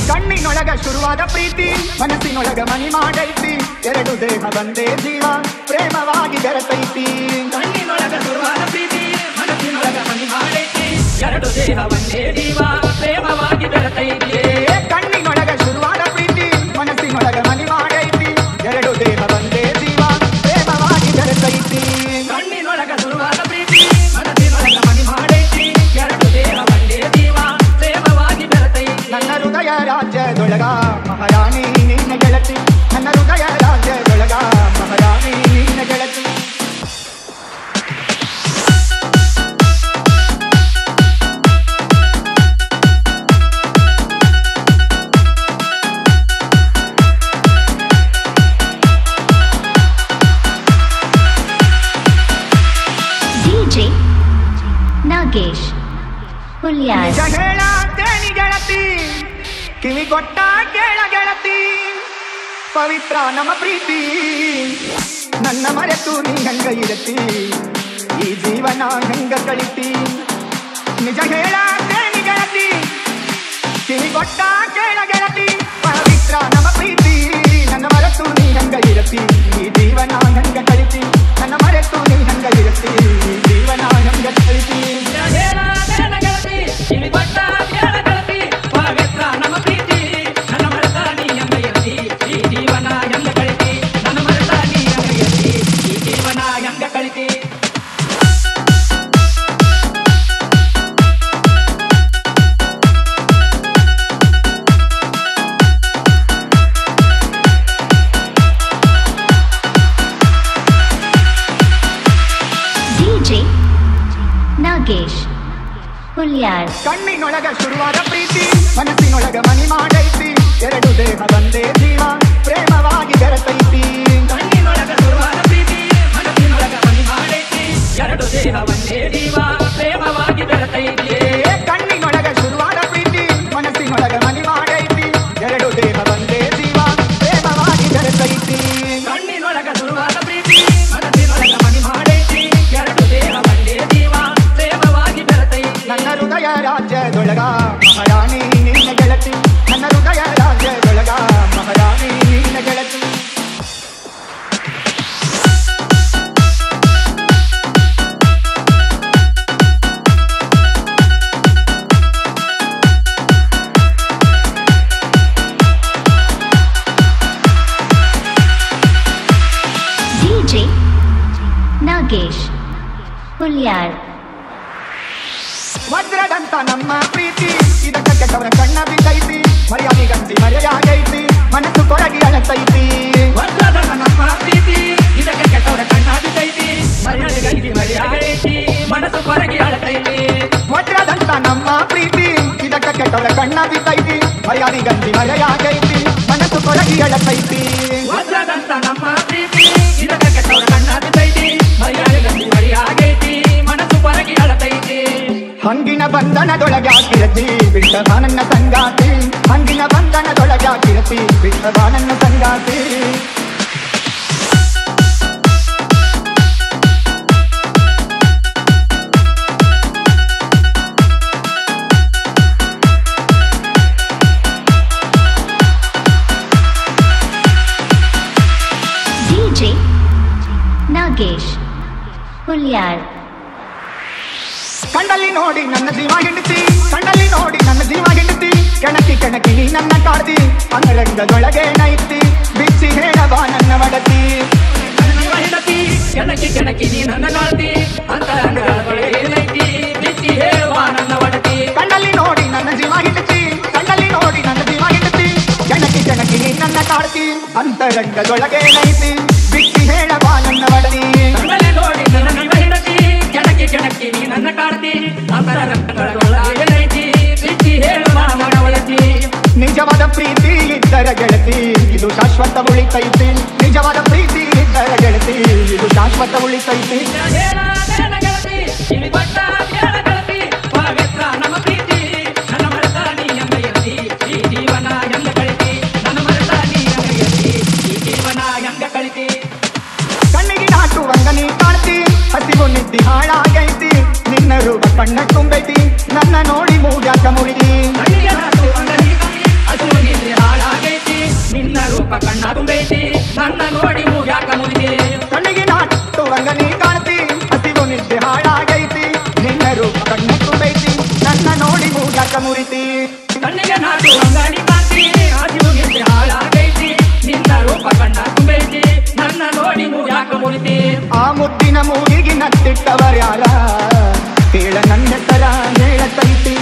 ಕಣ್ಣಿನೊಳಗ ಶುರುವಾದ ಪ್ರೀತಿ ಮನಸ್ಸಿನೊಳಗ ಮನಿ ಮಾಡೈತಿ ಎರಡು ದೇಹ ಬಂದೇ ಜೀವ ಪ್ರೇಮವಾಗಿ ಬೆರೆತೈತಿ ಕಣ್ಣಿನೊಳಗ ಶುರುವಾದ ಪ್ರೀತಿ ಮನಸ್ಸಿನೊಳಗ ಮನಿ ಮಾಡೈತಿ ಎರಡು ದೇಹ ಒಂದೇ ಜೀವ ಪ್ರೇಮವಾಗಿ ಬೆರೆತೈತಿ ಕಣ್ಣಿನೊಳಗ ಶುರುವಾದ ಪ್ರೀತಿ ಮನಸ್ಸಿನೊಳಗ ಮನಿ ಮಾಡೈತಿ ಎರಡು ದೇಹ ಒಂದೇ ಜೀವ ಪ್ರೇಮವಾಗಿ ಬೆರೆತೈತಿ ಕಣ್ಣಿನೊಳಗ ಶುರುವಾದ ಪ್ರೀತಿ ಮನಸ್ಸಿನೊಳಗ ಮನಿ ಮಾಡೈತಿ ಎರಡು ದೇಹ ಒಂದೇ ಜೀವ ಪ್ರೇಮವಾಗಿ ಬೆರೆತೈತಿ ನನ್ನ ಹೃದಯ ರಾಜ್ಯದೊಳಗ ಮಹಾರಾಣಿ ನಿನ್ನ ಗೆಳತಿ ನನ್ನ ಹೃದಯ ರಾಜ್ಯದೊಳಗ ಮಹಾರಾಣಿ ನಿನ್ನ ಗೆಳತಿ ನಾಗೇಶ್ ಹುಲ್ಯಾರ್ ನಿಜ ಹೇಳತೇನಿ ಗೆಳತಿ ಕಿವಿ ಕೊಟ್ಟ ಕೇಳ ಗೆಳತಿ ಪವಿತ್ರ ನಮ್ಮ ಪ್ರೀತಿ ನನ್ನ ಮರೆತು ನೀ ಹಂಗ ಇರತಿ ಈ ಜೀವನ ಹಂಗ ಕಳಿತಿ ನಿಜ ಹೇಳತೇನಿ ಗೆಳತಿ ಕಿವಿ ಕೊಟ್ಟ ಕೇಳ ಗೆಳತಿ ಪವಿತ್ರ ನಮ್ಮ ಪ್ರೀತಿ ನನ್ನ ಮರೆತು ನೀ ಹಂಗ ಇರತಿ ಈ ಜೀವನ ಹಂಗ ಕಳಿತಿ ನನ್ನ ಮರೆತು ನೀ ಹಂಗ ಇರತಿ ಈ ಜೀವನ ಹಂಗ ಕಳಿತಿ ಕಿವಿ ಕೊಟ್ಟ ಕೇಳ ಗೆಳತಿ ಪವಿತ್ರ ನಮ್ಮ ಪ್ರೀತಿ ನನ್ನ ಮರೆತ ನೀ ಹಂಗ ಇರತಿ ಈ ಜೀವನ ಹಂಗ ಕಳಿತಿ ನನ್ನ ಮರೆತ ನೀ ಹಂಗ ಇರತಿ ಈ ಜೀವನ ಹಂಗ ಕಳಿತಿ ನಾಗೇಶ್ ಹುಲ್ಯಾರ್ ಕಣ್ಣಿನೊಳಗ ಶುರುವಾದ ಪ್ರೀತಿ ಮನಸ್ಸಿನೊಳಗ ಮನಿ ಮಾಡೈತಿ ಎರಡು ದೇಹ ಒಂದೇ ಜೀವ ಪ್ರೇಮವಾಗಿ ಬೆರೆತೈತಿ ಕಣ್ಣಿನೊಳಗ ಶುರುವಾದ ಪ್ರೀತಿ ಮನಸ್ಸಿನೊಳಗ ಮನಿ ಮಾಡೈತಿ ಎರಡು ದೇಹ ಒಂದೇ ಜೀವ ಪ್ರೇಮವಾಗಿ ಬೆರೆತೈತಿ ಕಣ್ಣಿನೊಳಗ ಶುರುವಾದ ಪ್ರೀತಿ ಮನಸ್ಸಿನೊಳಗ ಮನಿ ಮಾಡೈತಿ ಎರಡು ದೇಹ ಒಂದೇ ಜೀವ ಪ್ರೇಮವಾಗಿ ಬೆರೆತೈತಿ ಕಣ್ಣಿನೊಳಗ ಶುರುವಾದ ಪ್ರೀತಿ ಮನಸ್ಸಿನೊಳಗ ಮನಿ ಮಾಡೈತಿ ಎರಡು ದೇಹ ಒಂದೇ ಜೀವ ಪ್ರೇಮವಾಗಿ ಬೆರೆತೈತಿ ನನ್ನ ಹೃದಯ ರಾಜ್ಯದೊಳಗ ಮಹಾರಾಣಿ ನಿನ್ನ ಗೆಳತಿ ನನ್ನ ಹೃದಯ ರಾಜ್ಯದೊಳಗ ಮಹಾರಾಣಿ ನಿನ್ನ ಗೆಳತಿ ಡಿಜೆ ನಾಗೇಶ್ ಹುಲ್ಯಾರ್ ವಜ್ರದಂತ ನಮ್ಮ ಪ್ರೀತಿ ಇದಕ್ಕೆ ಕೆಟ್ಟವರ ಕಣ್ಣ ಬಿದ್ದೈತಿ ಮರ್ಯಾದೆ ಗಂಟಿ ಮರೆಯಾಗೈತಿ ಮನಸ್ಸು ಕೊರಗಿ ಅಳತೈತಿ ವಜ್ರದಂತ ನಮ್ಮ ಪ್ರೀತಿ ಇದಕ್ಕೆ ಕೆಟ್ಟವರ ಕಣ್ಣ ಬಿದ್ದೈತಿ ಮರ್ಯಾದೆ ಗಂಟಿ ಮರೆಯಾಗೈತಿ ಮನಸ್ಸು ಕೊರಗಿ ಅಳತೈತಿ ವಜ್ರದಂತ ನಮ್ಮ ಪ್ರೀತಿ ಇದಕ್ಕೆ ಕೆಟ್ಟವರ ಕಣ್ಣ ಬಿದ್ದೈತಿ ಮರ್ಯಾದೆ ಗಂಟಿ ಮರೆಯಾಗೈತಿ ಮನಸ್ಸು ಕೊರಗಿ ಅಳತೈತಿ ವಜ್ರದಂತ ನಮ್ಮ ಪ್ರೀತಿ ಇದಕ್ಕೆ ಕೆಟ್ಟವರ ಕಣ್ಣ ಬಿದ್ದೈತಿ ಮರ್ಯಾದೆ ಗಂಟಿ ಮರೆಯಾಗೈತಿ ಮನಸ್ಸು ಕೊರಗಿ ಅಳತೈತಿ ಹಂಗಿನ ಬಂಧನದೊಳಗಾಕಿರತಿ ಬಿಟ್ಟವ ನನ್ನ ಸಂಗಾತಿ ಹಂಗಿನ ಬಂಧನದೊಳಗಾಕಿರತಿ ಬಿಟ್ಟವ ನನ್ನ ಸಂಗಾತಿ ಡಿಜೆ ನಾಗೇಶ್ ಹುಲ್ಯಾರ್ ಕಣ್ಣಲ್ಲಿ ನೋಡಿ ನನ್ನ ಜೀವ ಹಿಂಡಿತಿ ಕಣ್ಣಲ್ಲಿ ನೋಡಿ ನನ್ನ ಜೀವ ಹಿಂಡಿತಿ ಕೆಣಕಿ ಕೆಣಕಿ ನೀ ನನ್ನ ಕಾಡ್ತಿ ಅಂಗರಂಗದೊಳಗೆ ನೈತಿ ಬಿಚ್ಚಿ ಹೇಳವ ನನ್ನ ಒಡತಿ ಕೆಣಕಿ ಕೆಣಕಿ ನೀ ನನ್ನ ಕಾಡ್ತಿ ಅಂತರಂಗದೊಳಗೆ ನೈತಿ ಬಿಚ್ಚಿ ಹೇಳುವ ನನ್ನ ಒಡತಿ ಕಣ್ಣಲ್ಲಿ ನೋಡಿ ನನ್ನ ಜೀವ ಹಿಂಡಿತಿ ಕಣ್ಣಲ್ಲಿ ನೋಡಿ ನನ್ನ ಜೀವ ಹಿಂಡಿತಿ ಕೆಣಕಿ ಕೆಣಕಿ ನೀ ನನ್ನ ಕಾಡ್ತಿ ಅಂತರಂಗದೊಳಗೆ ನೈತಿ ಬಿಚ್ಚಿ ಹೇಳವ ನನ್ನ ಒಡತಿ ಕಣ್ಣಲ್ಲಿ ನೋಡಿ ನನ್ನ ಜೀವ ಹಿಂಡತಿ ಕೆಣಕಿ ಕೆಣಕಿ ನೀ ನನ್ನ ಕಾಡ್ತಿ ಅಂತರಂಗದೊಳಗೆ ನೈತಿ ಬಿಚ್ಚಿ ಹೇಳುವ ನನ್ನ ಒಡತಿ ನಿಜವಾದ ಪ್ರೀತಿ ಇದ್ದರ ಗೆಳತಿ ಇದು ಶಾಶ್ವತ ಉಳಿತೈತಿ ನಿಜವಾದ ಪ್ರೀತಿ ಇದ್ದರ ಗೆಳತಿ ಇದು ಶಾಶ್ವತ ಉಳಿತೈತಿ ಗೆಳತಿ ಕಿವಿ ಕೊಟ್ಟ ಕೇಳ ಗೆಳತಿ ಪವಿತ್ರ ನಮ್ಮ ಪ್ರೀತಿ ನನ್ನ ಮರೆತ ನೀ ಎಂಬ ಇರತಿ ಈ ಜೀವನ ಎಂದ ಕಳಿತಿ ನನ್ನ ಮರೆತ ನೀ ಎಂಬ ಇರತಿ ಈ ಜೀವನ ಎಂದ ಕಳಿತಿ ಕಣ್ಣಿಗೆ ನಾಟುವಂಗ ನೀ ಕಾಣ್ತಿ ಹಸಿವು ನಿದ್ದಿ ಹಾಳಾಗೈತಿ ನಿನ್ನ ರೂಪ ಕಣ್ಣ ತುಂಬೈತಿ ನನ್ನ ನೋಡಿ ಮೂಗ್ಯಾಕ ಮುಳಿದಿ ಕಣ್ಣಿಗೆ ನಾಟುವಂಗ ನೀ ಕಾಣ್ತಿ ಹಸಿವು ತುಂಬೈತಿ ನನ್ನ ನೋಡಿ ಮೂಗ್ಯಾಕ ಮುರಿತಿ ಕಣ್ಣಿಗೆ ನಾಟುವಂಗ ನೀ ಕಾಣ್ತಿ ಹಸಿವು ನಿದ್ದೆ ಹಾಳಾಗೈತಿ ನಿನ್ನ ರೂಪ ಕಣ್ಣ ತುಂಬೈತಿ ನನ್ನ ನೋಡಿ ಮೂಗ್ಯಾಕ ಮುರಿತಿ ಕಣ್ಣಿಗೆ ನಾಟು ಅಂಗಡಿ ಕಾಂತಿ ಹಸಿವು ನಿದ್ದೆ ಹಾಳಾಗೈತಿ ನಿನ್ನ ರೂಪ ಕಣ್ಣ ತುಂಬೈತಿ ನನ್ನ ನೋಡಿ ಮೂಗ್ಯಾಕ ಮುರಿತಿ ಆ ಮುದ್ದಿನ ಮೂಗಿಗೆ ನತ್ತಿಟ್ಟವರ್ಯಾರ ಹೇಳ ನನ್ನ ಹೆಸರ ಹೇಳತೈತಿ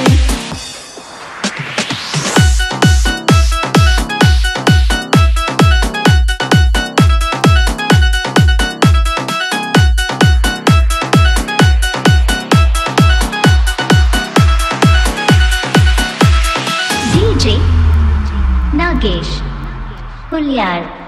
DJ Nagesh Hulyar.